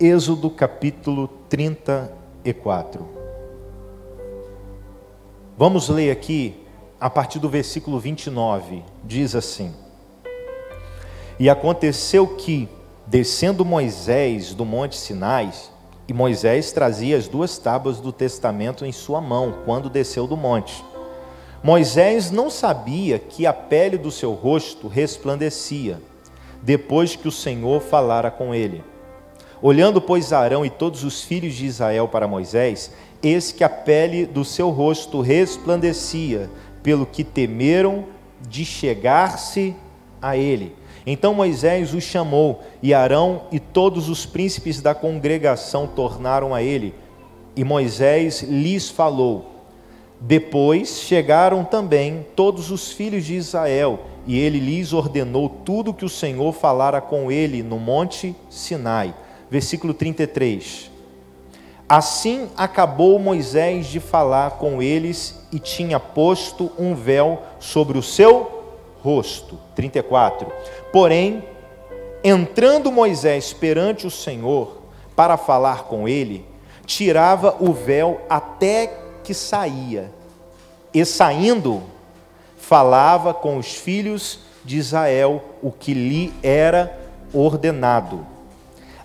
Êxodo capítulo 34. Vamos ler aqui a partir do versículo 29. Diz assim: E aconteceu que, descendo Moisés do monte Sinai, e Moisés trazia as 2 tábuas do testamento em sua mão, quando desceu do monte. Moisés não sabia que a pele do seu rosto resplandecia, depois que o Senhor falara com ele. Olhando, pois, Arão e todos os filhos de Israel para Moisés, eis que a pele do seu rosto resplandecia, pelo que temeram de chegar-se a ele. Então Moisés os chamou, e Arão e todos os príncipes da congregação tornaram a ele, e Moisés lhes falou. Depois chegaram também todos os filhos de Israel, e ele lhes ordenou tudo que o Senhor falara com ele no monte Sinai. Versículo 33. Assim acabou Moisés de falar com eles, e tinha posto um véu sobre o seu rosto. 34. Porém, entrando Moisés perante o Senhor para falar com ele, tirava o véu até que saía, e saindo, falava com os filhos de Israel o que lhe era ordenado.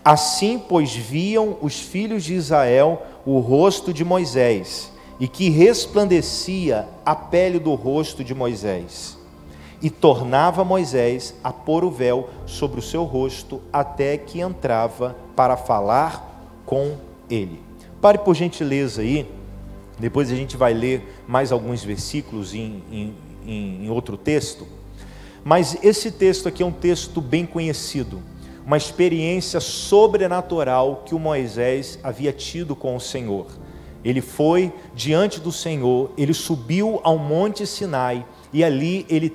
Assim, pois, viam os filhos de Israel o rosto de Moisés, e que resplandecia a pele do rosto de Moisés. E tornava Moisés a pôr o véu sobre o seu rosto, até que entrava para falar com ele. Pare por gentileza aí, depois a gente vai ler mais alguns versículos em outro texto. Mas esse texto aqui é um texto bem conhecido, uma experiência sobrenatural que o Moisés havia tido com o Senhor. Ele foi diante do Senhor, ele subiu ao monte Sinai, e ali ele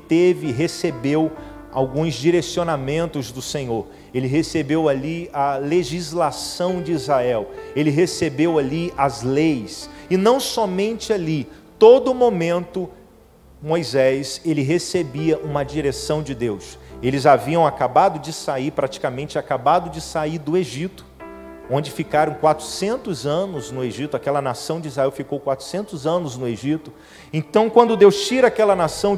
recebeu alguns direcionamentos do Senhor. Ele recebeu ali a legislação de Israel, ele recebeu ali as leis, e não somente ali, todo momento Moisés, ele recebia uma direção de Deus. Eles haviam praticamente acabado de sair do Egito, onde ficaram 400 anos no Egito. Aquela nação de Israel ficou 400 anos no Egito. Então, quando Deus tira aquela nação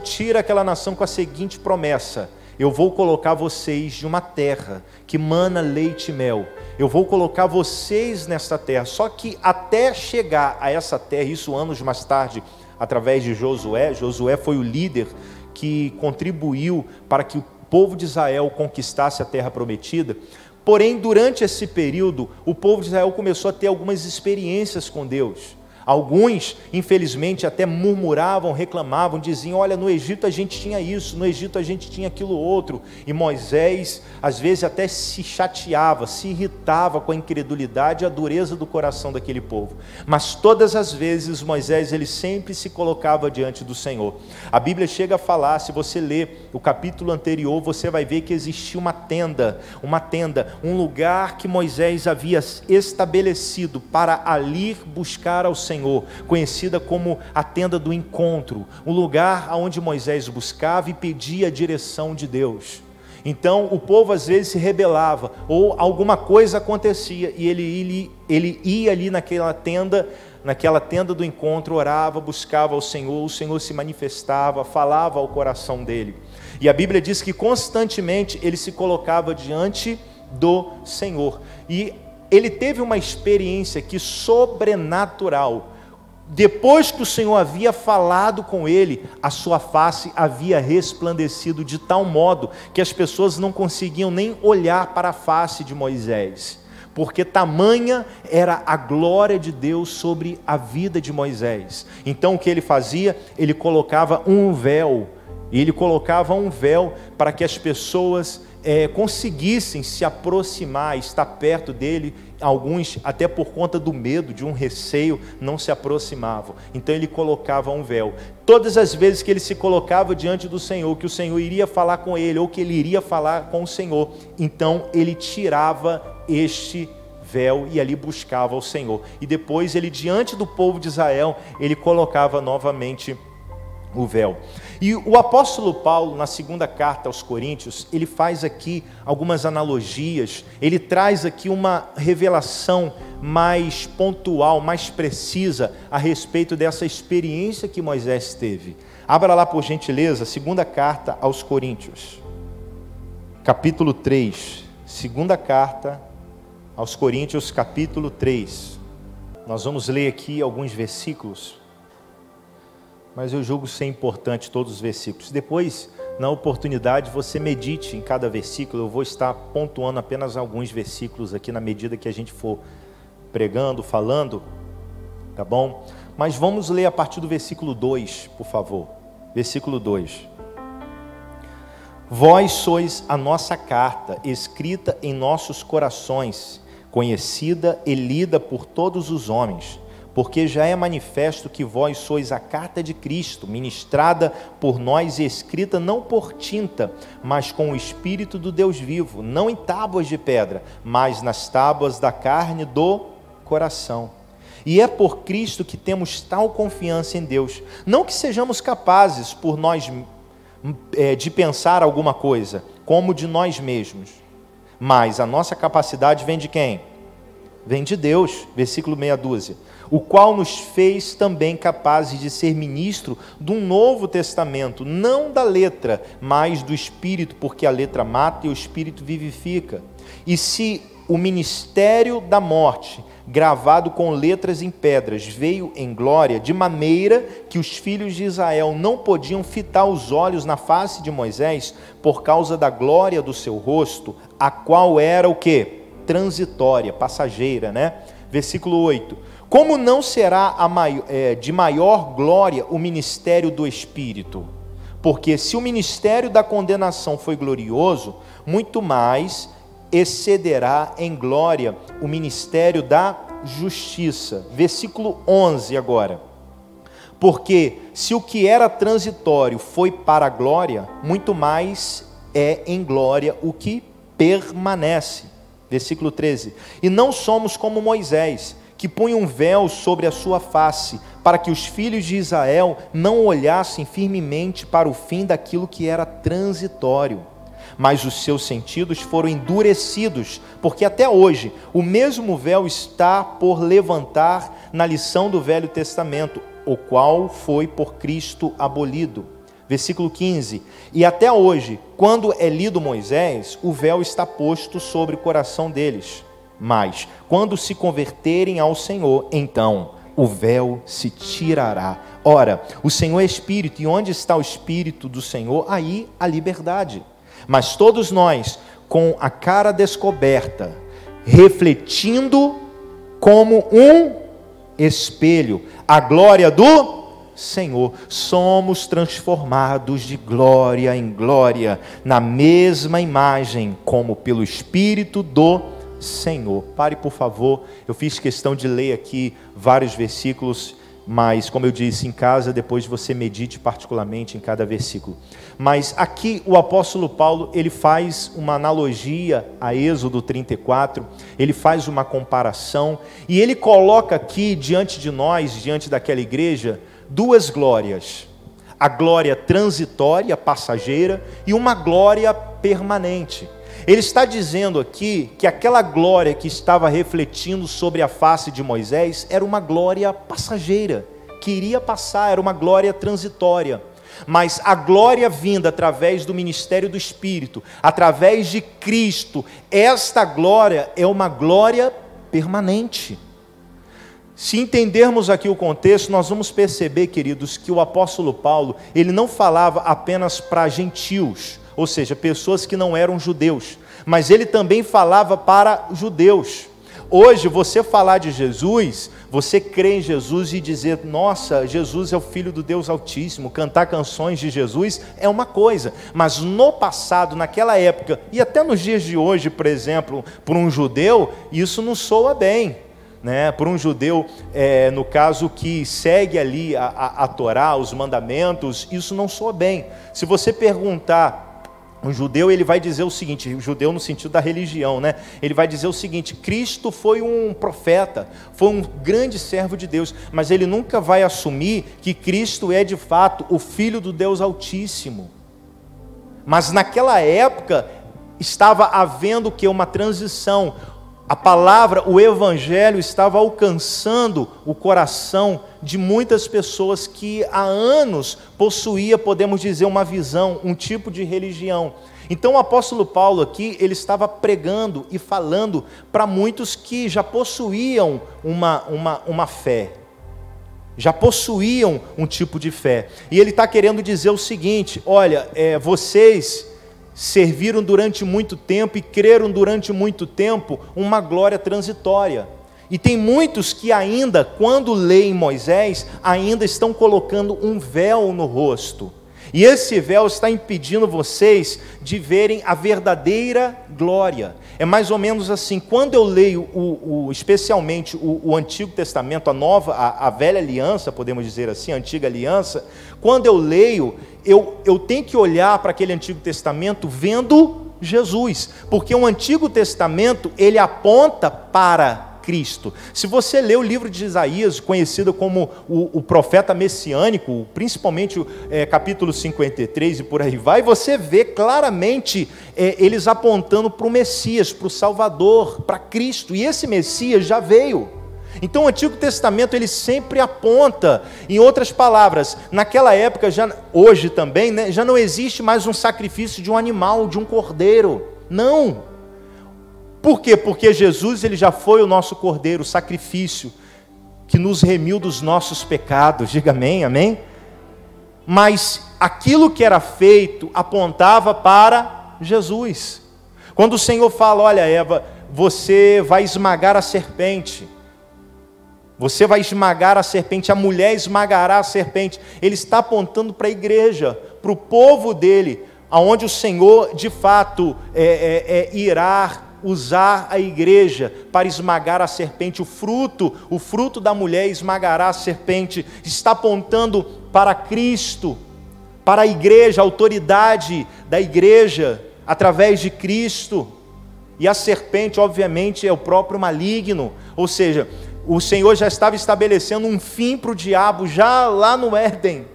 com a seguinte promessa: eu vou colocar vocês de uma terra que mana leite e mel. Eu vou colocar vocês nesta terra. Só que até chegar a essa terra, isso anos mais tarde, através de Josué foi o líder que contribuiu para que o povo de Israel conquistasse a terra prometida. Porém, durante esse período, o povo de Israel começou a ter algumas experiências com Deus. Alguns, infelizmente, até murmuravam, reclamavam, diziam: olha, no Egito a gente tinha isso, no Egito a gente tinha aquilo outro. E Moisés, às vezes, até se chateava, se irritava com a incredulidade e a dureza do coração daquele povo. Mas todas as vezes, Moisés, ele sempre se colocava diante do Senhor. A Bíblia chega a falar, se você ler o capítulo anterior, você vai ver que existia uma tenda, um lugar que Moisés havia estabelecido para ali buscar ao Senhor, conhecida como a tenda do encontro, um lugar onde Moisés buscava e pedia a direção de Deus. Então o povo às vezes se rebelava, ou alguma coisa acontecia, e ele ia ali naquela tenda do encontro, orava, buscava ao Senhor, o Senhor se manifestava, falava ao coração dele. E a Bíblia diz que constantemente ele se colocava diante do Senhor, e ele teve uma experiência aqui sobrenatural. Depois que o Senhor havia falado com ele, a sua face havia resplandecido de tal modo que as pessoas não conseguiam nem olhar para a face de Moisés, porque tamanha era a glória de Deus sobre a vida de Moisés. Então o que ele fazia? Ele colocava um véu, para que as pessoas conseguissem se aproximar, estar perto dele. Alguns, até por conta do medo, de um receio, não se aproximavam. Então ele colocava um véu. Todas as vezes que ele se colocava diante do Senhor, que o Senhor iria falar com ele, ou que ele iria falar com o Senhor, então ele tirava este véu e ali buscava o Senhor. E depois ele, diante do povo de Israel, ele colocava novamente o véu. E o apóstolo Paulo, na segunda carta aos Coríntios, ele faz aqui algumas analogias, ele traz aqui uma revelação mais pontual, mais precisa a respeito dessa experiência que Moisés teve. Abra lá, por gentileza, segunda carta aos Coríntios, capítulo 3, segunda carta aos Coríntios, capítulo 3. Nós vamos ler aqui alguns versículos, mas eu julgo ser importante todos os versículos. Depois, na oportunidade, você medite em cada versículo. Eu vou estar pontuando apenas alguns versículos aqui na medida que a gente for pregando, falando, tá bom? Mas vamos ler a partir do versículo 2, por favor. Versículo 2. Vós sois a nossa carta, escrita em nossos corações, conhecida e lida por todos os homens, porque já é manifesto que vós sois a carta de Cristo, ministrada por nós e escrita não por tinta, mas com o Espírito do Deus vivo, não em tábuas de pedra, mas nas tábuas da carne do coração. E é por Cristo que temos tal confiança em Deus, não que sejamos capazes por nós de pensar alguma coisa, como de nós mesmos, mas a nossa capacidade vem de quem? Vem de Deus, versículo meia dúzia, o qual nos fez também capazes de ser ministro de um novo testamento, não da letra, mas do Espírito, porque a letra mata e o Espírito vivifica. E se o ministério da morte, gravado com letras em pedras, veio em glória, de maneira que os filhos de Israel não podiam fitar os olhos na face de Moisés, por causa da glória do seu rosto, a qual era o quê? Transitória, passageira, né? Versículo 8. Como não será de maior glória o ministério do Espírito? Porque se o ministério da condenação foi glorioso, muito mais excederá em glória o ministério da justiça. Versículo 11 agora. Porque se o que era transitório foi para a glória, muito mais é em glória o que permanece. Versículo 13. E não somos como Moisés, que punha um véu sobre a sua face, para que os filhos de Israel não olhassem firmemente para o fim daquilo que era transitório. Mas os seus sentidos foram endurecidos, porque até hoje o mesmo véu está por levantar na lição do Velho Testamento, o qual foi por Cristo abolido. Versículo 15, e até hoje, quando é lido Moisés, o véu está posto sobre o coração deles. Mas, quando se converterem ao Senhor, então o véu se tirará. Ora, o Senhor é Espírito, e onde está o Espírito do Senhor, aí a liberdade. Mas todos nós, com a cara descoberta, refletindo como um espelho a glória do Senhor, somos transformados de glória em glória, na mesma imagem, como pelo Espírito do Senhor. Pare, por favor. Eu fiz questão de ler aqui vários versículos, mas, como eu disse, em casa, depois você medite particularmente em cada versículo. Mas aqui o apóstolo Paulo, ele faz uma analogia a Êxodo 34, ele faz uma comparação, e ele coloca aqui diante de nós, diante daquela igreja, duas glórias. A glória transitória, passageira, e uma glória permanente. Ele está dizendo aqui que aquela glória que estava refletindo sobre a face de Moisés era uma glória passageira, que iria passar, era uma glória transitória. Mas a glória vinda através do ministério do Espírito, através de Cristo, esta glória é uma glória permanente. Se entendermos aqui o contexto, nós vamos perceber, queridos, que o apóstolo Paulo, ele não falava apenas para gentios, ou seja, pessoas que não eram judeus, mas ele também falava para judeus. Hoje, você falar de Jesus, você crê em Jesus e dizer, nossa, Jesus é o Filho do Deus Altíssimo, cantar canções de Jesus é uma coisa, mas no passado, naquela época, e até nos dias de hoje, por exemplo, para um judeu, isso não soa bem. Por um judeu, no caso que segue ali a Torá, os mandamentos, isso não soa bem. Se você perguntar O judeu, ele vai dizer o seguinte, o judeu no sentido da religião, né? Ele vai dizer o seguinte: Cristo foi um profeta, foi um grande servo de Deus, mas ele nunca vai assumir que Cristo é de fato o Filho do Deus Altíssimo. Mas naquela época estava havendo que uma transição. A palavra, o evangelho estava alcançando o coração de muitas pessoas que há anos possuía, podemos dizer, uma visão, um tipo de religião. Então o apóstolo Paulo aqui, ele estava pregando e falando para muitos que já possuíam uma fé, já possuíam um tipo de fé. E ele está querendo dizer o seguinte: olha, vocês serviram durante muito tempo e creram durante muito tempo uma glória transitória. E tem muitos que ainda, quando leem Moisés, ainda estão colocando um véu no rosto. E esse véu está impedindo vocês de verem a verdadeira glória. É mais ou menos assim: quando eu leio especialmente o Antigo Testamento, a velha aliança, podemos dizer assim, a antiga aliança, quando eu leio, eu tenho que olhar para aquele Antigo Testamento vendo Jesus, porque o Antigo Testamento, ele aponta para Cristo. Se você lê o livro de Isaías, conhecido como o profeta messiânico, principalmente capítulo 53 e por aí vai, você vê claramente eles apontando para o Messias, para o Salvador, para Cristo, e esse Messias já veio. Então o Antigo Testamento, ele sempre aponta, em outras palavras, naquela época, hoje também, né, já não existe mais um sacrifício de um animal, de um cordeiro, não. Por quê? Porque Jesus, ele já foi o nosso cordeiro, o sacrifício que nos remiu dos nossos pecados. Diga amém, amém? Mas aquilo que era feito apontava para Jesus. Quando o Senhor fala: olha, Eva, você vai esmagar a serpente, você vai esmagar a serpente, a mulher esmagará a serpente, ele está apontando para a igreja, para o povo dele, aonde o Senhor de fato irá usar a igreja para esmagar a serpente. O fruto da mulher esmagará a serpente. Está apontando para Cristo, para a igreja, a autoridade da igreja através de Cristo. E a serpente, obviamente, é o próprio maligno. Ou seja, o Senhor já estava estabelecendo um fim para o diabo já lá no Éden.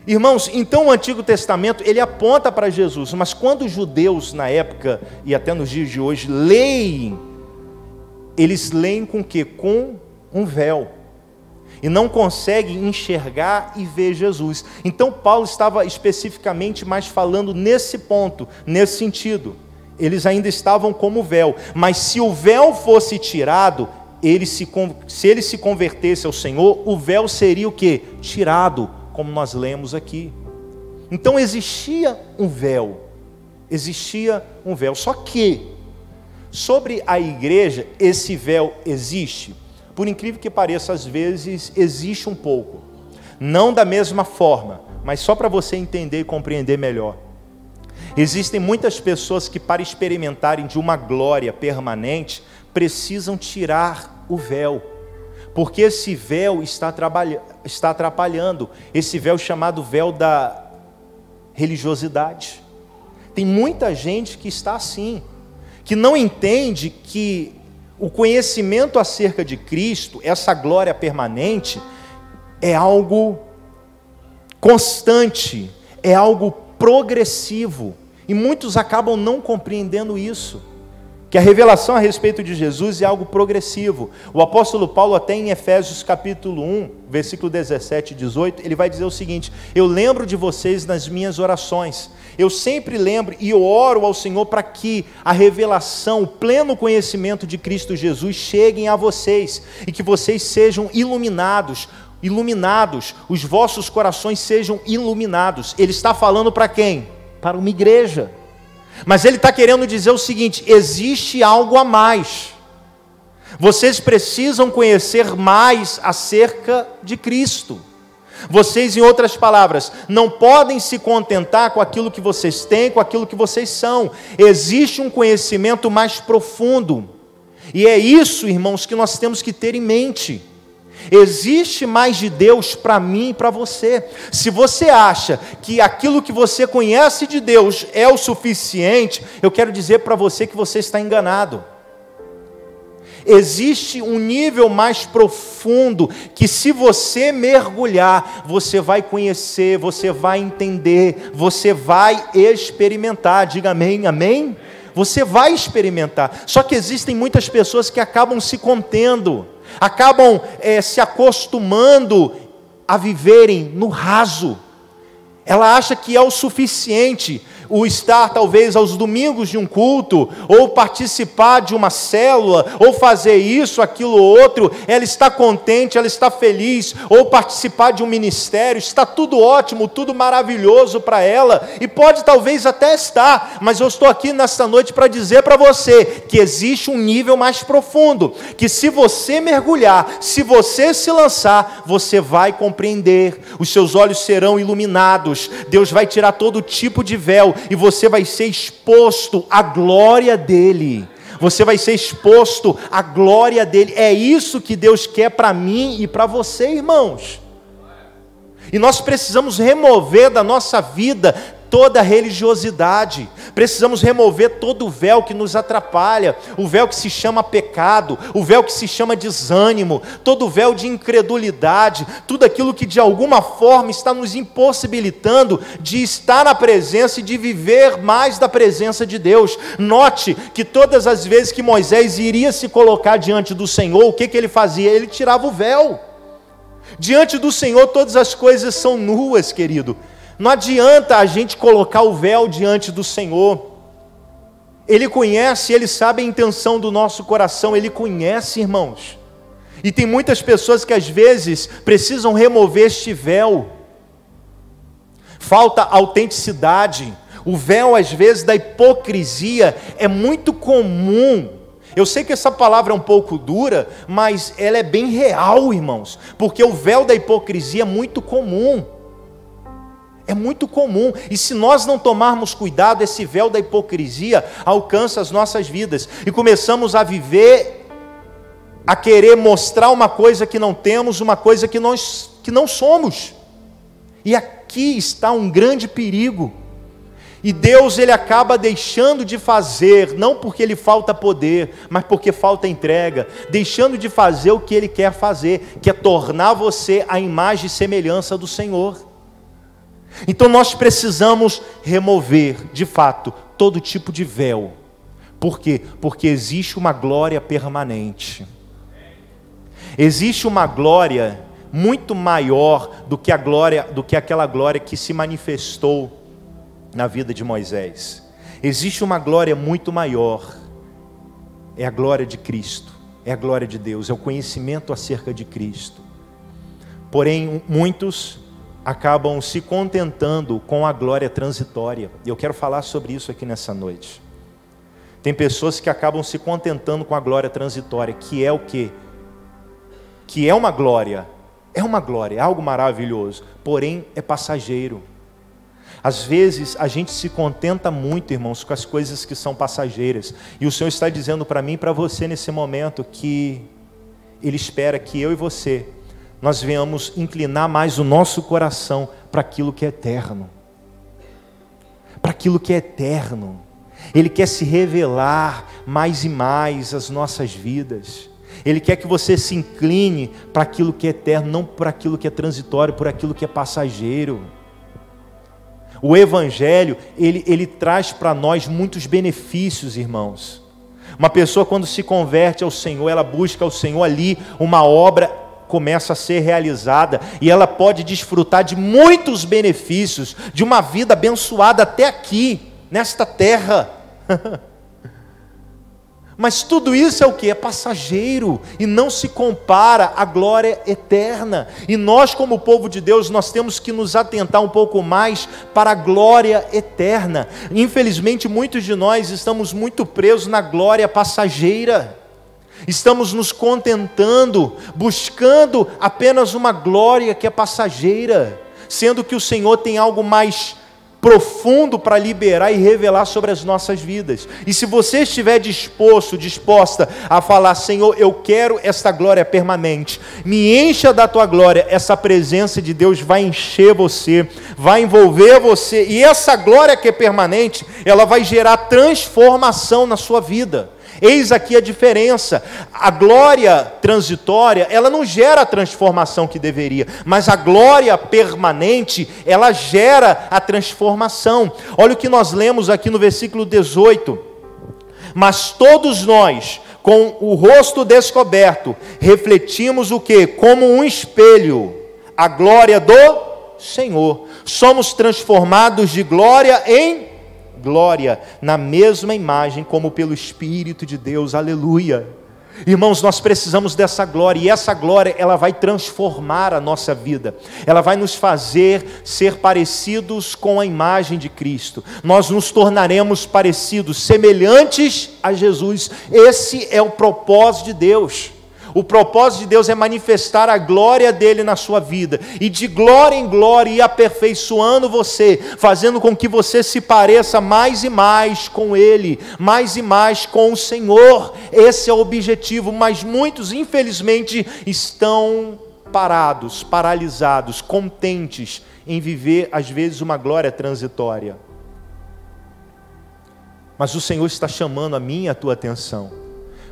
Irmãos, então o Antigo Testamento, ele aponta para Jesus, mas quando os judeus na época, e até nos dias de hoje, leem, eles leem com o quê? Com um véu, e não conseguem enxergar e ver Jesus. Então Paulo estava especificamente mais falando nesse ponto, nesse sentido. Eles ainda estavam como véu, mas se o véu fosse tirado, se ele se convertesse ao Senhor, o véu seria o quê? Tirado, como nós lemos aqui. Então existia um véu, só que sobre a igreja esse véu existe, por incrível que pareça, às vezes existe um pouco, não da mesma forma, mas só para você entender e compreender melhor. Existem muitas pessoas que, para experimentarem de uma glória permanente, precisam tirar o véu, porque esse véu está atrapalhando, esse véu chamado véu da religiosidade. Tem muita gente que está assim, que não entende que o conhecimento acerca de Cristo, essa glória permanente, é algo constante, é algo progressivo, e muitos acabam não compreendendo isso, que a revelação a respeito de Jesus é algo progressivo. O apóstolo Paulo, até em Efésios capítulo 1, versículo 17 e 18, ele vai dizer o seguinte: eu lembro de vocês nas minhas orações, eu sempre lembro e eu oro ao Senhor para que a revelação, o pleno conhecimento de Cristo Jesus cheguem a vocês, e que vocês sejam iluminados, os vossos corações sejam iluminados. Ele está falando para quem? Para uma igreja. Mas ele está querendo dizer o seguinte: existe algo a mais. Vocês precisam conhecer mais acerca de Cristo. Vocês, em outras palavras, não podem se contentar com aquilo que vocês têm, com aquilo que vocês são. Existe um conhecimento mais profundo. E é isso, irmãos, que nós temos que ter em mente. Existe mais de Deus para mim e para você. Se você acha que aquilo que você conhece de Deus é o suficiente, eu quero dizer para você que você está enganado. Existe um nível mais profundo que, se você mergulhar, você vai conhecer, você vai entender, você vai experimentar. Diga amém, amém? Você vai experimentar. Só que existem muitas pessoas que acabam se contendo, acabam se acostumando a viverem no raso. Ela acha que é o suficiente o estar talvez aos domingos de um culto, ou participar de uma célula, ou fazer isso, aquilo, outro. Ela está contente, ela está feliz, ou participar de um ministério. Está tudo ótimo, tudo maravilhoso para ela, e pode talvez até estar, mas eu estou aqui nesta noite para dizer para você que existe um nível mais profundo, que se você mergulhar, se você se lançar, você vai compreender, os seus olhos serão iluminados, Deus vai tirar todo tipo de véu, e você vai ser exposto à glória dEle. Você vai ser exposto à glória dEle. É isso que Deus quer para mim e para você, irmãos. E nós precisamos remover da nossa vida toda a religiosidade, precisamos remover todo o véu que nos atrapalha, o véu que se chama pecado, o véu que se chama desânimo, todo o véu de incredulidade, tudo aquilo que de alguma forma está nos impossibilitando de estar na presença e de viver mais da presença de Deus. Note que todas as vezes que Moisés iria se colocar diante do Senhor, o que ele fazia? Ele tirava o véu. Diante do Senhor todas as coisas são nuas, querido. Não adianta a gente colocar o véu diante do Senhor. Ele conhece, Ele sabe a intenção do nosso coração, Ele conhece, irmãos. E tem muitas pessoas que às vezes precisam remover este véu. Falta autenticidade. O véu às vezes da hipocrisia é muito comum. Eu sei que essa palavra é um pouco dura, mas ela é bem real, irmãos. Porque o véu da hipocrisia é muito comum. É muito comum, e se nós não tomarmos cuidado, esse véu da hipocrisia alcança as nossas vidas, e começamos a viver, a querer mostrar uma coisa que não temos, uma coisa que não somos, e aqui está um grande perigo, e Deus Ele acaba deixando de fazer, não porque Ele falta poder, mas porque falta entrega, deixando de fazer o que Ele quer fazer, que é tornar você a imagem e semelhança do Senhor. Então nós precisamos remover, de fato, todo tipo de véu. Por quê? Porque existe uma glória permanente. Existe uma glória muito maior do que aquela glória que se manifestou na vida de Moisés. Existe uma glória muito maior. É a glória de Cristo, é a glória de Deus, é o conhecimento acerca de Cristo. Porém, muitos acabam se contentando com a glória transitória. E eu quero falar sobre isso aqui nessa noite. Tem pessoas que acabam se contentando com a glória transitória, que é o quê? Que é uma glória, é algo maravilhoso, porém é passageiro. Às vezes a gente se contenta muito, irmãos, com as coisas que são passageiras. E o Senhor está dizendo para mim e para você nesse momento que Ele espera que eu e você nós venhamos inclinar mais o nosso coração para aquilo que é eterno. Para aquilo que é eterno. Ele quer se revelar mais e mais às nossas vidas. Ele quer que você se incline para aquilo que é eterno, não para aquilo que é transitório, por aquilo que é passageiro. O Evangelho, ele traz para nós muitos benefícios, irmãos. Uma pessoa quando se converte ao Senhor, ela busca ao Senhor ali, uma obra começa a ser realizada, e ela pode desfrutar de muitos benefícios, de uma vida abençoada até aqui, nesta terra. Mas tudo isso é o que? É passageiro, e não se compara à glória eterna. E nós, como povo de Deus, nós temos que nos atentar um pouco mais para a glória eterna. Infelizmente, muitos de nós estamos muito presos na glória passageira. Estamos nos contentando, buscando apenas uma glória que é passageira, sendo que o Senhor tem algo mais profundo para liberar e revelar sobre as nossas vidas. E se você estiver disposta a falar: Senhor, eu quero esta glória permanente, me encha da tua glória, essa presença de Deus vai encher você, vai envolver você, e essa glória que é permanente, ela vai gerar transformação na sua vida. Eis aqui a diferença: a glória transitória, ela não gera a transformação que deveria, mas a glória permanente, ela gera a transformação. Olha o que nós lemos aqui no versículo 18: mas todos nós, com o rosto descoberto, refletimos o quê? Como um espelho, a glória do Senhor, somos transformados de glória em glória, na mesma imagem como pelo Espírito de Deus. Aleluia. Irmãos, nós precisamos dessa glória, e essa glória, ela vai transformar a nossa vida, ela vai nos fazer ser parecidos com a imagem de Cristo, nós nos tornaremos parecidos, semelhantes a Jesus. Esse é o propósito de Deus. O propósito de Deus é manifestar a glória dele na sua vida, e de glória em glória ir aperfeiçoando você, fazendo com que você se pareça mais e mais com ele, mais e mais com o Senhor. Esse é o objetivo, mas muitos infelizmente estão parados, paralisados, contentes em viver às vezes uma glória transitória. Mas o Senhor está chamando a minha e a tua atenção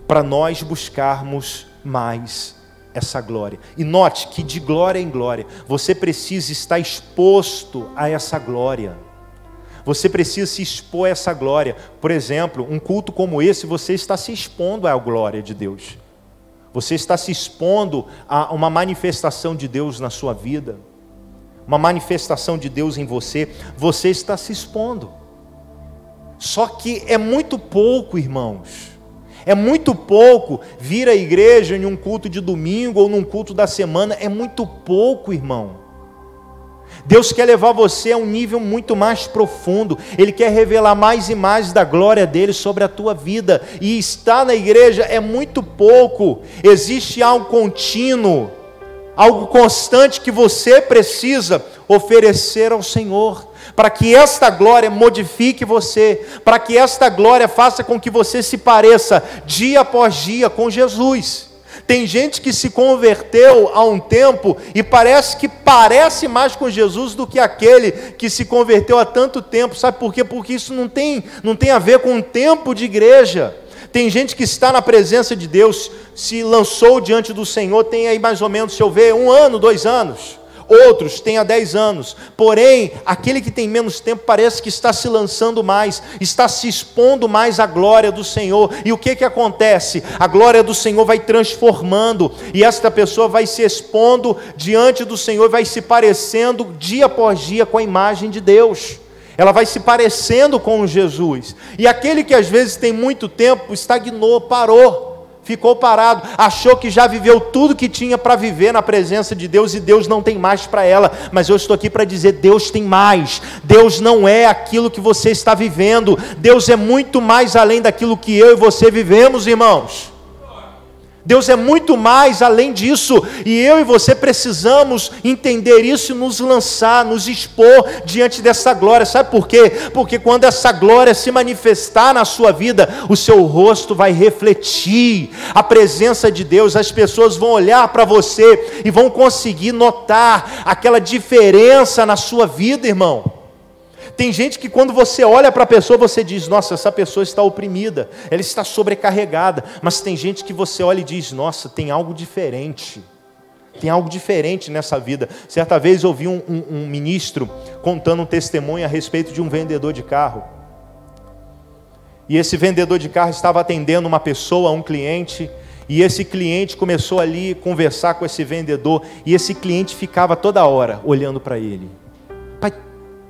para nós buscarmos mais essa glória. E note que de glória em glória, você precisa estar exposto a essa glória. Você precisa se expor a essa glória. Por exemplo, um culto como esse, você está se expondo à glória de Deus. Você está se expondo a uma manifestação de Deus na sua vida. Uma manifestação de Deus em você. Você está se expondo. Só que é muito pouco, irmãos. É muito pouco vir à igreja em um culto de domingo ou num culto da semana. É muito pouco, irmão. Deus quer levar você a um nível muito mais profundo. Ele quer revelar mais e mais da glória dele sobre a tua vida. E estar na igreja é muito pouco. Existe algo contínuo, algo constante que você precisa oferecer ao Senhor, para que esta glória modifique você, para que esta glória faça com que você se pareça dia após dia com Jesus. Tem gente que se converteu há um tempo e parece mais com Jesus do que aquele que se converteu há tanto tempo. Sabe por quê? Porque isso não tem a ver com o tempo de igreja. Tem gente que está na presença de Deus, se lançou diante do Senhor, tem aí mais ou menos, se eu ver, 1 ano, 2 anos. Outros têm há 10 anos, porém, aquele que tem menos tempo parece que está se lançando mais, está se expondo mais à glória do Senhor. E o que acontece? A glória do Senhor vai transformando, e esta pessoa vai se expondo diante do Senhor, vai se parecendo dia após dia com a imagem de Deus. Ela vai se parecendo com Jesus. E aquele que às vezes tem muito tempo, estagnou, parou. Ficou parado, achou que já viveu tudo que tinha para viver na presença de Deus, e Deus não tem mais para ela. Mas eu estou aqui para dizer: Deus tem mais. Deus não é aquilo que você está vivendo. Deus é muito mais além daquilo que eu e você vivemos, irmãos. Deus é muito mais além disso, e eu e você precisamos entender isso e nos lançar, nos expor diante dessa glória. Sabe por quê? Porque quando essa glória se manifestar na sua vida, o seu rosto vai refletir a presença de Deus. As pessoas vão olhar para você e vão conseguir notar aquela diferença na sua vida, irmão. Tem gente que quando você olha para a pessoa, você diz: nossa, essa pessoa está oprimida, ela está sobrecarregada. Mas tem gente que você olha e diz: nossa, tem algo diferente. Tem algo diferente nessa vida. Certa vez eu ouvi um ministro contando um testemunho a respeito de um vendedor de carro. E esse vendedor de carro estava atendendo uma pessoa, um cliente, e esse cliente começou ali a conversar com esse vendedor, e esse cliente ficava toda hora olhando para ele: pai,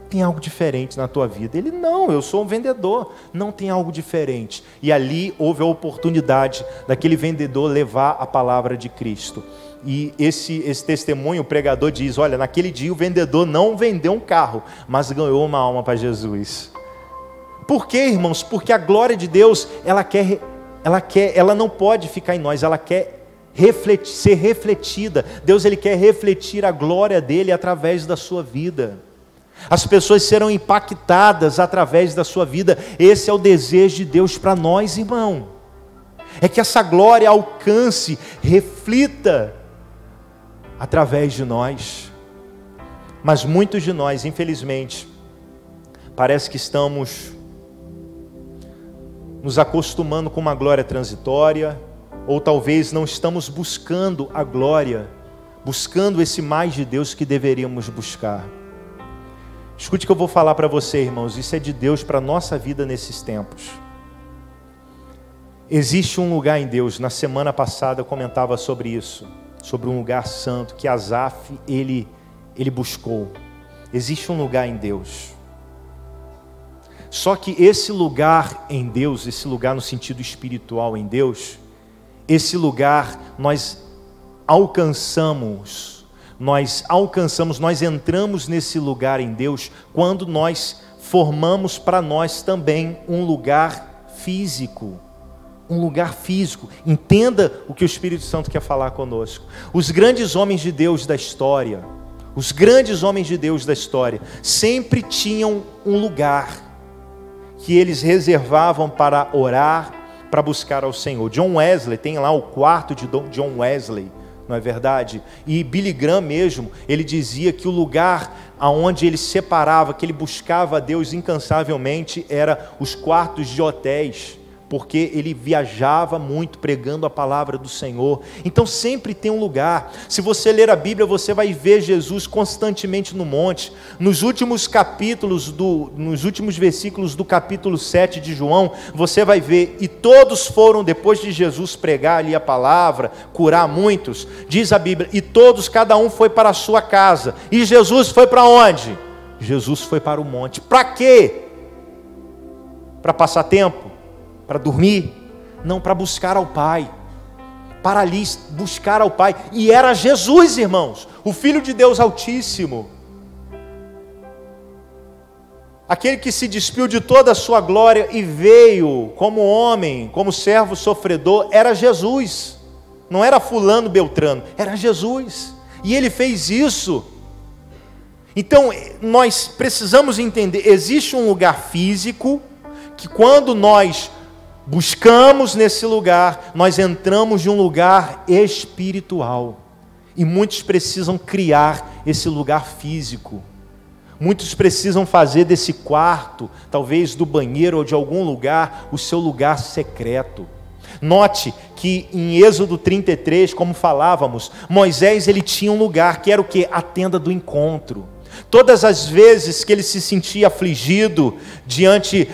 tem algo diferente na tua vida. Ele: não, eu sou um vendedor. Não, tem algo diferente. E ali houve a oportunidade daquele vendedor levar a palavra de Cristo. E esse testemunho, o pregador diz: olha, naquele dia o vendedor não vendeu um carro, mas ganhou uma alma para Jesus. Por quê, irmãos? Porque a glória de Deus, ela não pode ficar em nós, ela quer ser refletida. Deus, ele quer refletir a glória dele através da sua vida. As pessoas serão impactadas através da sua vida. Esse é o desejo de Deus para nós, irmão. É que essa glória alcance, reflita através de nós. Mas muitos de nós, infelizmente, parece que estamos nos acostumando com uma glória transitória, ou talvez não estamos buscando a glória, buscando esse mais de Deus que deveríamos buscar. Escute o que eu vou falar para você, irmãos, isso é de Deus para a nossa vida nesses tempos. Existe um lugar em Deus. Na semana passada eu comentava sobre isso, sobre um lugar santo que Asaf, ele buscou. Existe um lugar em Deus. Só que esse lugar em Deus, esse lugar no sentido espiritual em Deus, esse lugar nós entramos nesse lugar em Deus quando nós formamos para nós também um lugar físico. Um lugar físico. Entenda o que o Espírito Santo quer falar conosco. Os grandes homens de Deus da história, sempre tinham um lugar que eles reservavam para orar, para buscar ao Senhor. John Wesley, tem lá o quarto de John Wesley, não é verdade? E Billy Graham mesmo, ele dizia que o lugar aonde ele separava, que ele buscava a Deus incansavelmente, era os quartos de hotéis, porque ele viajava muito pregando a palavra do Senhor. Então sempre tem um lugar. Se você ler a Bíblia, você vai ver Jesus constantemente no monte. Nos últimos versículos do capítulo 7 de João, você vai ver, e todos foram, depois de Jesus pregar ali a palavra, curar muitos, diz a Bíblia, e todos, cada um foi para a sua casa. E Jesus foi para onde? Jesus foi para o monte. Para quê? Para passar tempo? Para dormir? Não, para buscar ao Pai. Para ali buscar ao Pai. E era Jesus, irmãos, o Filho de Deus Altíssimo. Aquele que se despiu de toda a sua glória e veio como homem, como servo sofredor, era Jesus. Não era fulano beltrano, era Jesus. E ele fez isso. Então, nós precisamos entender, existe um lugar físico, que quando nós buscamos nesse lugar, nós entramos em um lugar espiritual. E muitos precisam criar esse lugar físico. Muitos precisam fazer desse quarto, talvez do banheiro ou de algum lugar, o seu lugar secreto. Note que em Êxodo 33, como falávamos, Moisés ele tinha um lugar que era o quê? A tenda do encontro. Todas as vezes que ele se sentia afligido diante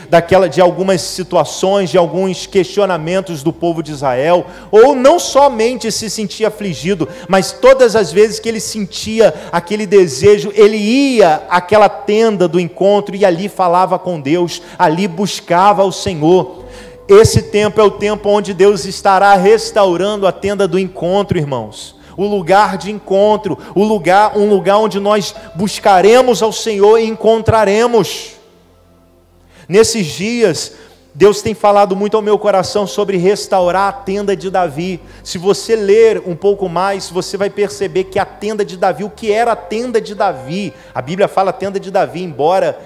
de algumas situações, de alguns questionamentos do povo de Israel, ou não somente se sentia afligido, mas todas as vezes que ele sentia aquele desejo, ele ia àquela tenda do encontro e ali falava com Deus, ali buscava o Senhor. Esse tempo é o tempo onde Deus estará restaurando a tenda do encontro, irmãos. O lugar de encontro, um lugar onde nós buscaremos ao Senhor e encontraremos. Nesses dias, Deus tem falado muito ao meu coração sobre restaurar a tenda de Davi. Se você ler um pouco mais, você vai perceber que a tenda de Davi, o que era a tenda de Davi? A Bíblia fala tenda de Davi, embora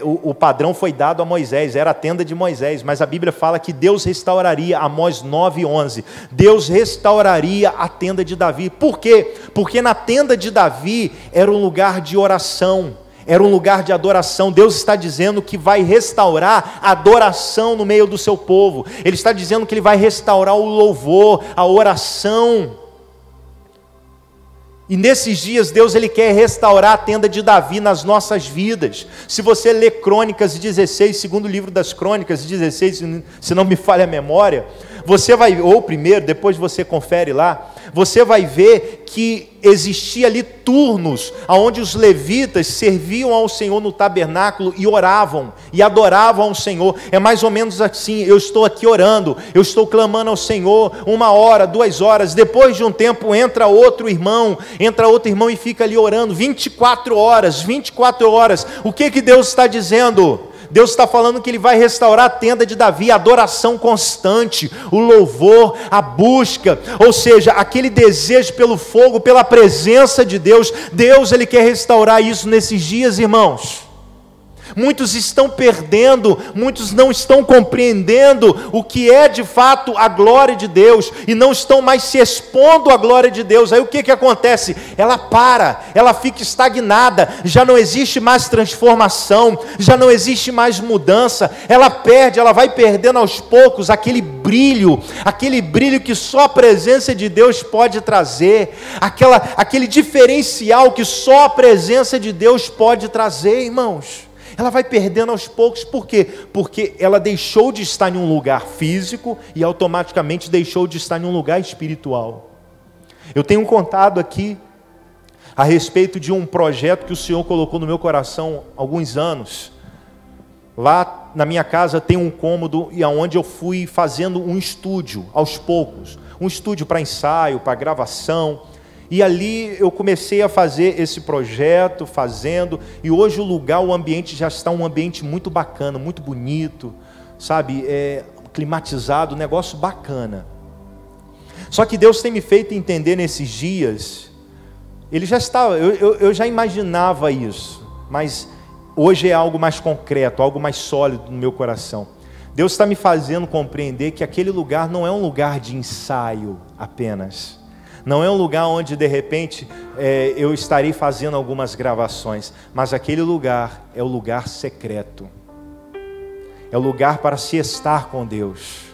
o padrão foi dado a Moisés, era a tenda de Moisés, mas a Bíblia fala que Deus restauraria, Amós 9:11, Deus restauraria a tenda de Davi. Por quê? Porque na tenda de Davi era um lugar de oração, era um lugar de adoração. Deus está dizendo que vai restaurar a adoração no meio do seu povo. Ele está dizendo que Ele vai restaurar o louvor, a oração. E nesses dias Deus ele quer restaurar a tenda de Davi nas nossas vidas. Se você ler Crônicas 16, segundo livro das Crônicas 16, se não me falha a memória, você vai, ou primeiro, depois você confere lá, você vai ver que existia ali turnos, onde os levitas serviam ao Senhor no tabernáculo e oravam, e adoravam ao Senhor. É mais ou menos assim, eu estou aqui orando, eu estou clamando ao Senhor, 1 hora, 2 horas, depois de um tempo entra outro irmão e fica ali orando, 24 horas, o que Deus está dizendo? Deus está falando que Ele vai restaurar a tenda de Davi, a adoração constante, o louvor, a busca, ou seja, aquele desejo pelo fogo, pela presença de Deus. Deus, Ele quer restaurar isso nesses dias, irmãos. Muitos estão perdendo, muitos não estão compreendendo o que é de fato a glória de Deus, e não estão mais se expondo à glória de Deus. Aí o que acontece? Ela para, ela fica estagnada, já não existe mais transformação, já não existe mais mudança, ela perde, ela vai perdendo aos poucos aquele brilho que só a presença de Deus pode trazer, aquele diferencial que só a presença de Deus pode trazer, irmãos. Ela vai perdendo aos poucos, por quê? Porque ela deixou de estar em um lugar físico e automaticamente deixou de estar em um lugar espiritual. Eu tenho contado aqui a respeito de um projeto que o Senhor colocou no meu coração há alguns anos. Lá na minha casa tem um cômodo e aonde eu fui fazendo um estúdio aos poucos, um estúdio para ensaio, para gravação. E ali eu comecei a fazer esse projeto, e hoje o lugar, o ambiente já está um ambiente muito bacana, muito bonito, sabe, climatizado, um negócio bacana. Só que Deus tem me feito entender nesses dias, Ele já estava, eu já imaginava isso, mas hoje é algo mais concreto, algo mais sólido no meu coração. Deus está me fazendo compreender que aquele lugar não é um lugar de ensaio apenas. Não é um lugar onde de repente eu estarei fazendo algumas gravações, mas aquele lugar é o lugar secreto, é o lugar para se estar com Deus.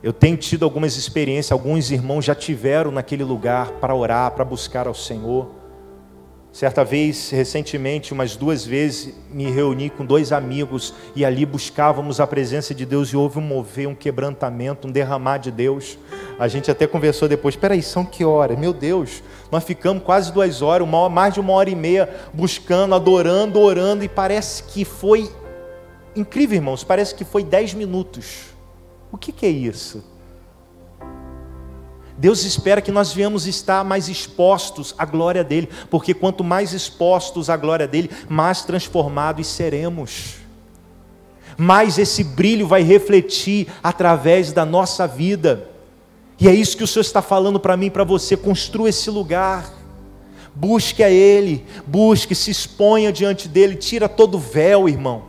Eu tenho tido algumas experiências, alguns irmãos já tiveram naquele lugar para orar, para buscar ao Senhor. Certa vez, recentemente, umas 2 vezes, me reuni com 2 amigos e ali buscávamos a presença de Deus e houve um mover, um quebrantamento, um derramar de Deus. A gente até conversou depois, peraí, são que horas? Meu Deus, nós ficamos quase 2 horas, mais de 1h30 buscando, adorando, orando, e parece que foi incrível, irmãos, parece que foi 10 minutos. O que é isso? Deus espera que nós venhamos estar mais expostos à glória dEle, porque quanto mais expostos à glória dEle, mais transformados seremos. Mais esse brilho vai refletir através da nossa vida. E é isso que o Senhor está falando para mim e para você. Construa esse lugar, busque a Ele, busque, se exponha diante dEle, tira todo véu, irmão,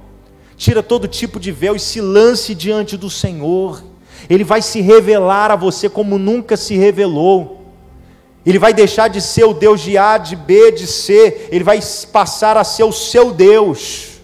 tira todo tipo de véu e se lance diante do Senhor. Ele vai se revelar a você como nunca se revelou. Ele vai deixar de ser o Deus de A, de B, de C. Ele vai passar a ser o seu Deus.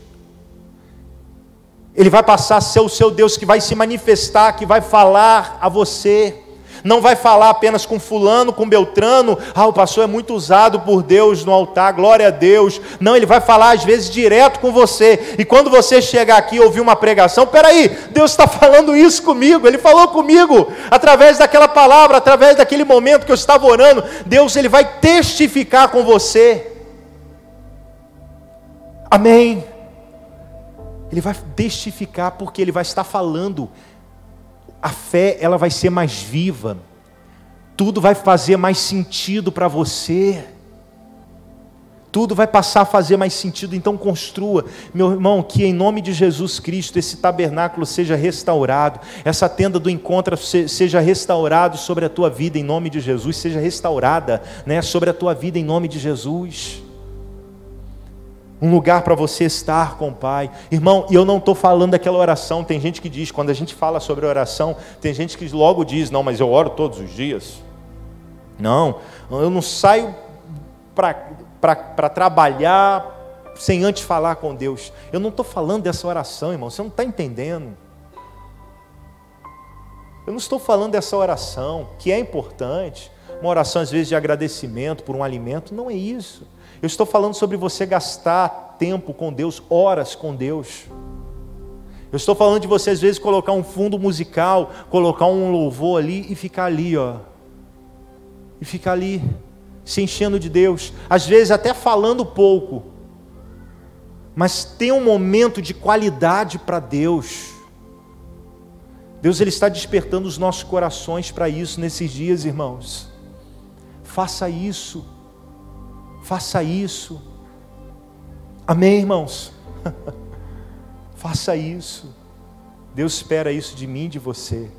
Ele vai passar a ser o seu Deus que vai se manifestar, que vai falar a você. Não vai falar apenas com fulano, com beltrano. O pastor é muito usado por Deus no altar, glória a Deus. Não, ele vai falar às vezes direto com você. E quando você chegar aqui e ouvir uma pregação, peraí, Deus está falando isso comigo. Ele falou comigo através daquela palavra, através daquele momento que eu estava orando. Deus, Ele vai testificar com você. Amém. Ele vai testificar porque Ele vai estar falando. A fé, ela vai ser mais viva, tudo vai fazer mais sentido para você, tudo vai passar a fazer mais sentido. Então construa, meu irmão, que em nome de Jesus Cristo, esse tabernáculo seja restaurado, essa tenda do encontro seja restaurado sobre a tua vida, em nome de Jesus, seja restaurada, né, sobre a tua vida, em nome de Jesus. Um lugar para você estar com o Pai. Irmão, e eu não estou falando daquela oração. Tem gente que diz, quando a gente fala sobre oração, tem gente que logo diz, não, mas eu oro todos os dias. Não, eu não saio para trabalhar sem antes falar com Deus. Eu não estou falando dessa oração, irmão, você não está entendendo. Eu não estou falando dessa oração, que é importante. Uma oração às vezes de agradecimento por um alimento, não é isso. Eu estou falando sobre você gastar tempo com Deus, horas com Deus. Eu estou falando de você às vezes colocar um fundo musical, colocar um louvor ali e ficar ali, ó. E ficar ali, se enchendo de Deus. Às vezes até falando pouco. Mas tem um momento de qualidade para Deus. Deus, Ele está despertando os nossos corações para isso nesses dias, irmãos. Faça isso. Faça isso. Amém, irmãos? Faça isso. Deus espera isso de mim e de você.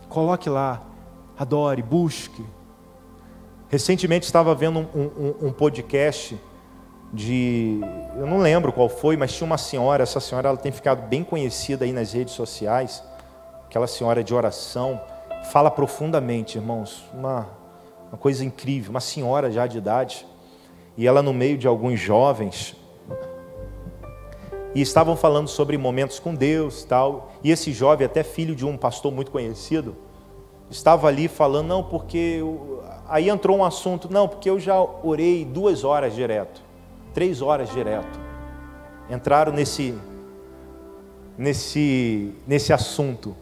Coloque lá, adore, busque. Recentemente estava vendo um podcast eu não lembro qual foi, mas tinha uma senhora, essa senhora ela tem ficado bem conhecida aí nas redes sociais, aquela senhora de oração, fala profundamente, irmãos, uma coisa incrível, uma senhora já de idade, e ela no meio de alguns jovens, e estavam falando sobre momentos com Deus e tal, e esse jovem, até filho de um pastor muito conhecido, estava ali falando, não, porque, aí entrou um assunto, não, porque eu já orei 2 horas direto, 3 horas direto, entraram nesse assunto,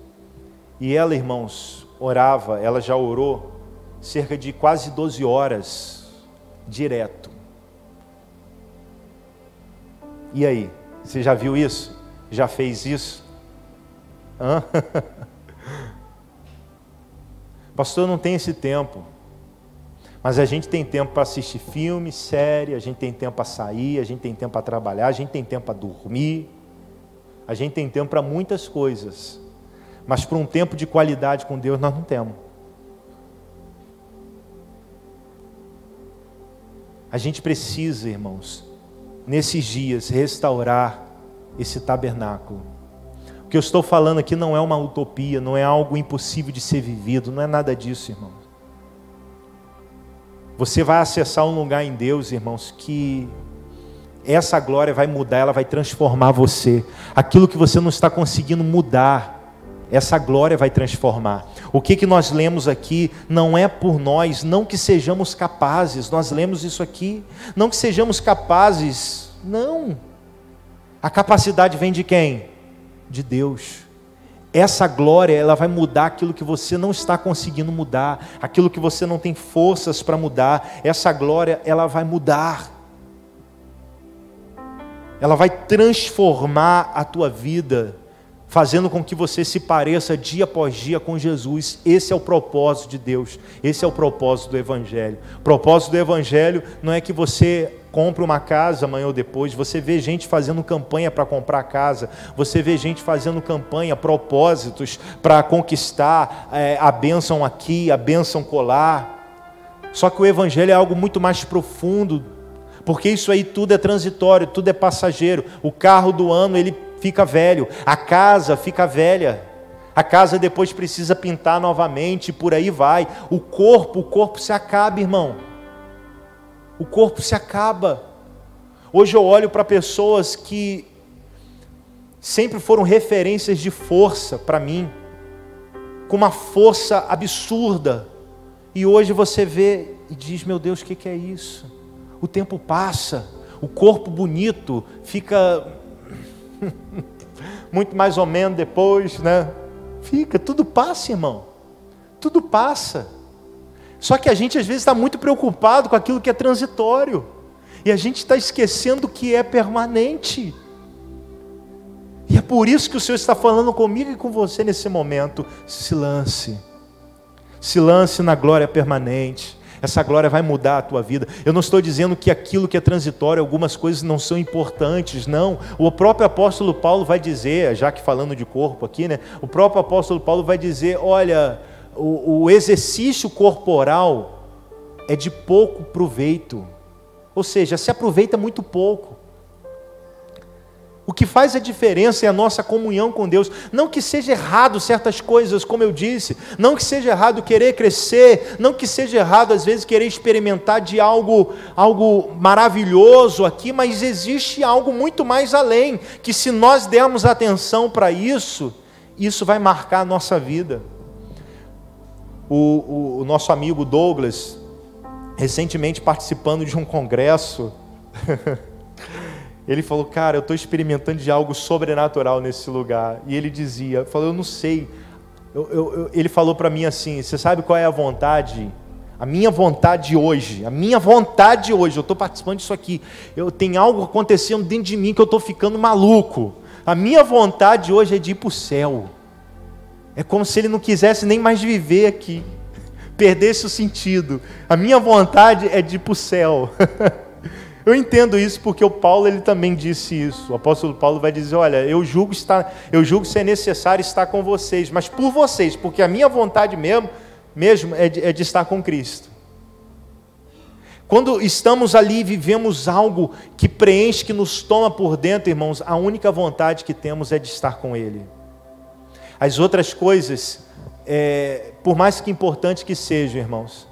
e ela, irmãos, orava, ela já orou, cerca de quase 12 horas, direto. E aí, você já viu isso? Já fez isso? Hã? Pastor, não tem esse tempo. Mas a gente tem tempo para assistir filme, série, a gente tem tempo para sair, a gente tem tempo para trabalhar, a gente tem tempo para dormir, a gente tem tempo para muitas coisas. Mas para um tempo de qualidade com Deus nós não temos. A gente precisa, irmãos, nesses dias, restaurar esse tabernáculo. O que eu estou falando aqui não é uma utopia, não é algo impossível de ser vivido, não é nada disso, irmãos. Você vai acessar um lugar em Deus, irmãos, que essa glória vai mudar, ela vai transformar você. Aquilo que você não está conseguindo mudar, essa glória vai transformar. O que nós lemos aqui não é por nós, não que sejamos capazes, nós lemos isso aqui, não que sejamos capazes, não. A capacidade vem de quem? De Deus. Essa glória, ela vai mudar aquilo que você não está conseguindo mudar, aquilo que você não tem forças para mudar. Essa glória, ela vai mudar. Ela vai transformar a tua vida, fazendo com que você se pareça dia após dia com Jesus. Esse é o propósito de Deus, esse é o propósito do Evangelho. O propósito do Evangelho não é que você compre uma casa amanhã ou depois. Você vê gente fazendo campanha para comprar casa, você vê gente fazendo campanha, propósitos para conquistar a bênção aqui, a bênção colar. Só que o Evangelho é algo muito mais profundo, porque isso aí tudo é transitório, tudo é passageiro. O carro do ano ele fica velho, a casa fica velha, a casa depois precisa pintar novamente, por aí vai. O corpo se acaba, irmão. O corpo se acaba. Hoje eu olho para pessoas que sempre foram referências de força para mim, com uma força absurda, e hoje você vê e diz, meu Deus, o que é isso? O tempo passa, o corpo bonito fica muito mais ou menos depois, né? Tudo passa, irmão, tudo passa. Só que a gente às vezes está muito preocupado com aquilo que é transitório, e a gente está esquecendo o que é permanente. E é por isso que o Senhor está falando comigo e com você nesse momento. Se lance na glória permanente. Essa glória vai mudar a tua vida. Eu não estou dizendo que aquilo que é transitório, algumas coisas não são importantes, não. O próprio apóstolo Paulo vai dizer, já que falando de corpo aqui, né? O próprio apóstolo Paulo vai dizer, olha, o exercício corporal é de pouco proveito. Ou seja, se aproveita muito pouco. O que faz a diferença é a nossa comunhão com Deus. Não que seja errado certas coisas, como eu disse. Não que seja errado querer crescer. Não que seja errado, às vezes, querer experimentar de algo maravilhoso aqui. Mas existe algo muito mais além. Que se nós dermos atenção para isso, isso vai marcar a nossa vida. O nosso amigo Douglas, recentemente participando de um congresso, ele falou, cara, eu estou experimentando de algo sobrenatural nesse lugar. E ele dizia, eu não sei. Ele falou para mim assim, você sabe qual é a vontade? A minha vontade hoje, eu estou participando disso aqui. Tem algo acontecendo dentro de mim que eu estou ficando maluco. A minha vontade hoje é de ir para o céu. É como se ele não quisesse nem mais viver aqui, perdesse o sentido. A minha vontade é de ir para o céu. Eu entendo isso porque o Paulo ele também disse isso. O apóstolo Paulo vai dizer, olha, eu julgo ser necessário estar com vocês, mas por vocês, porque a minha vontade mesmo é de estar com Cristo. Quando estamos ali e vivemos algo que preenche, que nos toma por dentro, irmãos, a única vontade que temos é de estar com Ele. As outras coisas, por mais que importantes que sejam, irmãos,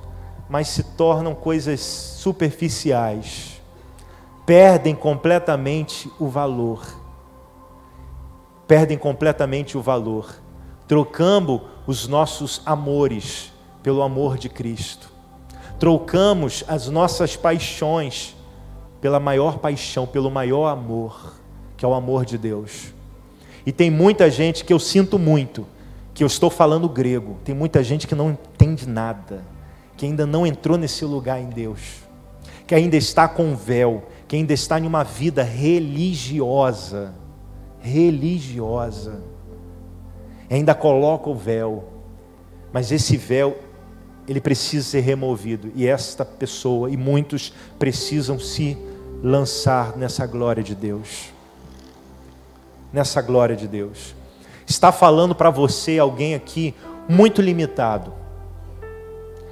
mas se tornam coisas superficiais, perdem completamente o valor. Perdem completamente o valor. Trocamos os nossos amores pelo amor de Cristo. Trocamos as nossas paixões pela maior paixão, pelo maior amor, que é o amor de Deus. E tem muita gente que eu sinto muito, que eu estou falando grego, tem muita gente que não entende nada, que ainda não entrou nesse lugar em Deus, que ainda está com véu, que ainda está em uma vida religiosa, ainda coloca o véu, mas esse véu, ele precisa ser removido, e esta pessoa, e muitos precisam se lançar nessa glória de Deus, nessa glória de Deus. Está falando para você alguém aqui muito limitado,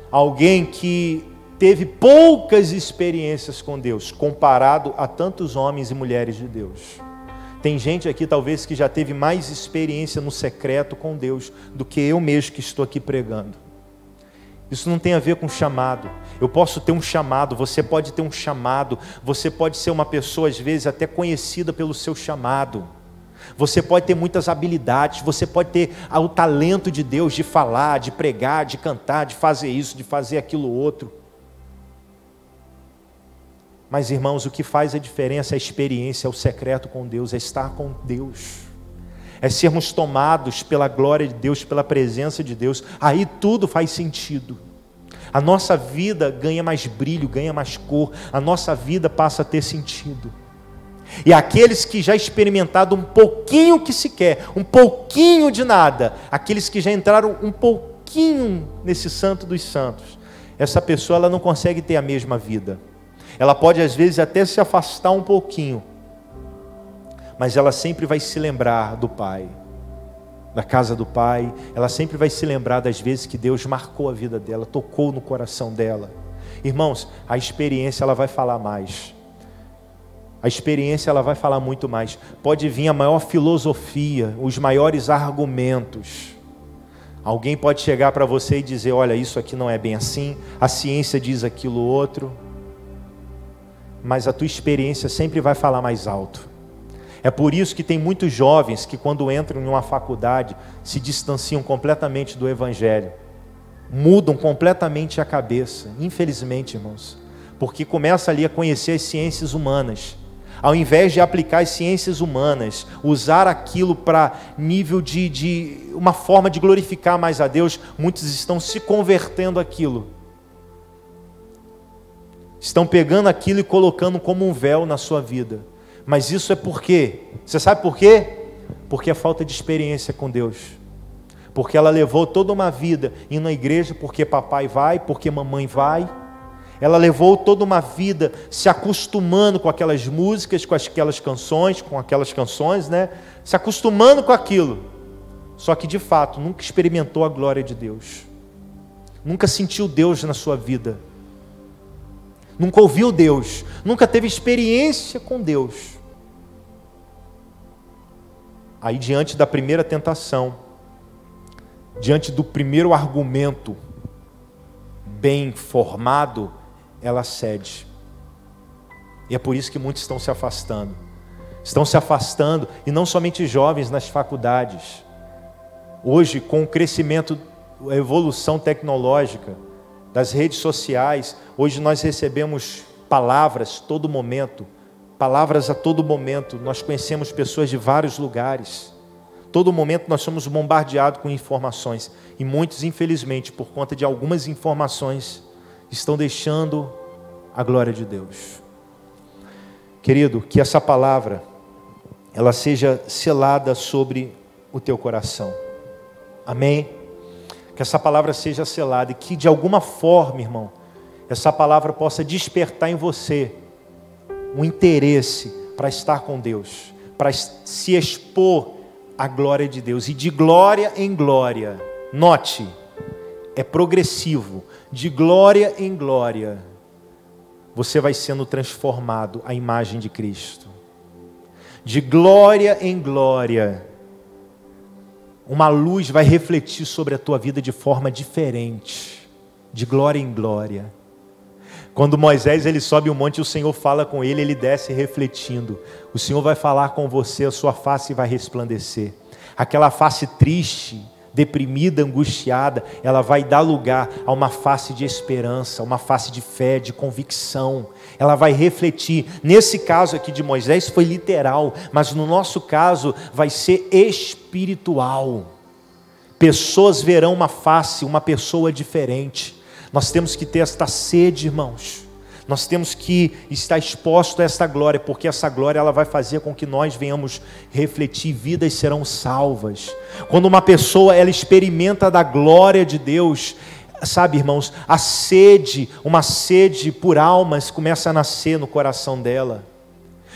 alguém que teve poucas experiências com Deus, comparado a tantos homens e mulheres de Deus. Tem gente aqui talvez que já teve mais experiência no secreto com Deus do que eu mesmo que estou aqui pregando. Isso não tem a ver com chamado. Eu posso ter um chamado, você pode ter um chamado, você pode ser uma pessoa às vezes até conhecida pelo seu chamado. Você pode ter muitas habilidades, você pode ter o talento de Deus de falar, de pregar, de cantar, de fazer isso, de fazer aquilo outro. Mas, irmãos, o que faz a diferença é a experiência, é o secreto com Deus, é estar com Deus, é sermos tomados pela glória de Deus, pela presença de Deus. Aí tudo faz sentido. A nossa vida ganha mais brilho, ganha mais cor, a nossa vida passa a ter sentido. E aqueles que já experimentaram um pouquinho que se quer, um pouquinho de nada, aqueles que já entraram um pouquinho nesse santo dos santos, essa pessoa ela não consegue ter a mesma vida. Ela pode às vezes até se afastar um pouquinho, mas ela sempre vai se lembrar do Pai, da casa do Pai. Ela sempre vai se lembrar das vezes que Deus marcou a vida dela, tocou no coração dela. Irmãos, a experiência ela vai falar mais. A experiência ela vai falar muito mais. Pode vir a maior filosofia, os maiores argumentos. Alguém pode chegar para você e dizer, olha, isso aqui não é bem assim, a ciência diz aquilo outro. Mas a tua experiência sempre vai falar mais alto. É por isso que tem muitos jovens que quando entram em uma faculdade se distanciam completamente do Evangelho. Mudam completamente a cabeça, infelizmente, irmãos. Porque começa ali a conhecer as ciências humanas. Ao invés de aplicar as ciências humanas, usar aquilo para nível de uma forma de glorificar mais a Deus, muitos estão se convertendo àquilo. Estão pegando aquilo e colocando como um véu na sua vida. Mas isso é por quê? Você sabe por quê? Porque é falta de experiência com Deus. Porque ela levou toda uma vida indo à igreja porque papai vai, porque mamãe vai. Ela levou toda uma vida se acostumando com aquelas músicas, com aquelas canções, né? Se acostumando com aquilo. Só que de fato nunca experimentou a glória de Deus. Nunca sentiu Deus na sua vida. Nunca ouviu Deus, nunca teve experiência com Deus. Aí diante da primeira tentação, diante do primeiro argumento bem formado, ela cede. E é por isso que muitos estão se afastando. Estão se afastando, e não somente jovens nas faculdades. Hoje, com o crescimento, a evolução tecnológica, das redes sociais, hoje nós recebemos palavras todo momento, palavras a todo momento, nós conhecemos pessoas de vários lugares, todo momento nós somos bombardeados com informações, e muitos infelizmente por conta de algumas informações, estão deixando a glória de Deus. Querido, que essa palavra, ela seja selada sobre o teu coração, amém? Que essa palavra seja selada e que de alguma forma, irmão, essa palavra possa despertar em você um interesse para estar com Deus, para se expor à glória de Deus. E de glória em glória, note, é progressivo, de glória em glória, você vai sendo transformado à imagem de Cristo. De glória em glória, uma luz vai refletir sobre a tua vida de forma diferente, de glória em glória. Quando Moisés ele sobe o monte, o Senhor fala com ele, ele desce refletindo. O Senhor vai falar com você, a sua face vai resplandecer. Aquela face triste, deprimida, angustiada, ela vai dar lugar a uma face de esperança, uma face de fé, de convicção. Ela vai refletir. Nesse caso aqui de Moisés foi literal, mas no nosso caso vai ser espiritual. Pessoas verão uma face, uma pessoa diferente. Nós temos que ter esta sede, irmãos. Nós temos que estar exposto a esta glória, porque essa glória ela vai fazer com que nós venhamos refletir, vidas serão salvas. Quando uma pessoa ela experimenta da glória de Deus, sabe, irmãos, a sede, uma sede por almas começa a nascer no coração dela.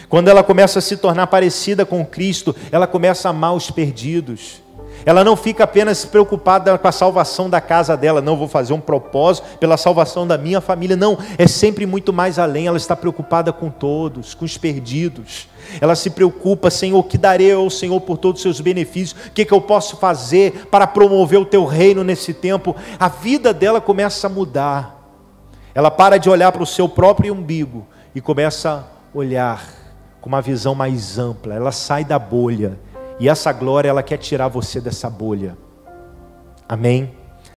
Quando ela começa a se tornar parecida com Cristo, ela começa a amar os perdidos. Ela não fica apenas preocupada com a salvação da casa dela. Não, vou fazer um propósito pela salvação da minha família. Não, é sempre muito mais além. Ela está preocupada com todos, com os perdidos. Ela se preocupa, Senhor, que darei ao Senhor por todos os seus benefícios? O que eu posso fazer para promover o teu reino nesse tempo? A vida dela começa a mudar. Ela para de olhar para o seu próprio umbigo e começa a olhar com uma visão mais ampla. Ela sai da bolha. E essa glória, ela quer tirar você dessa bolha. Amém?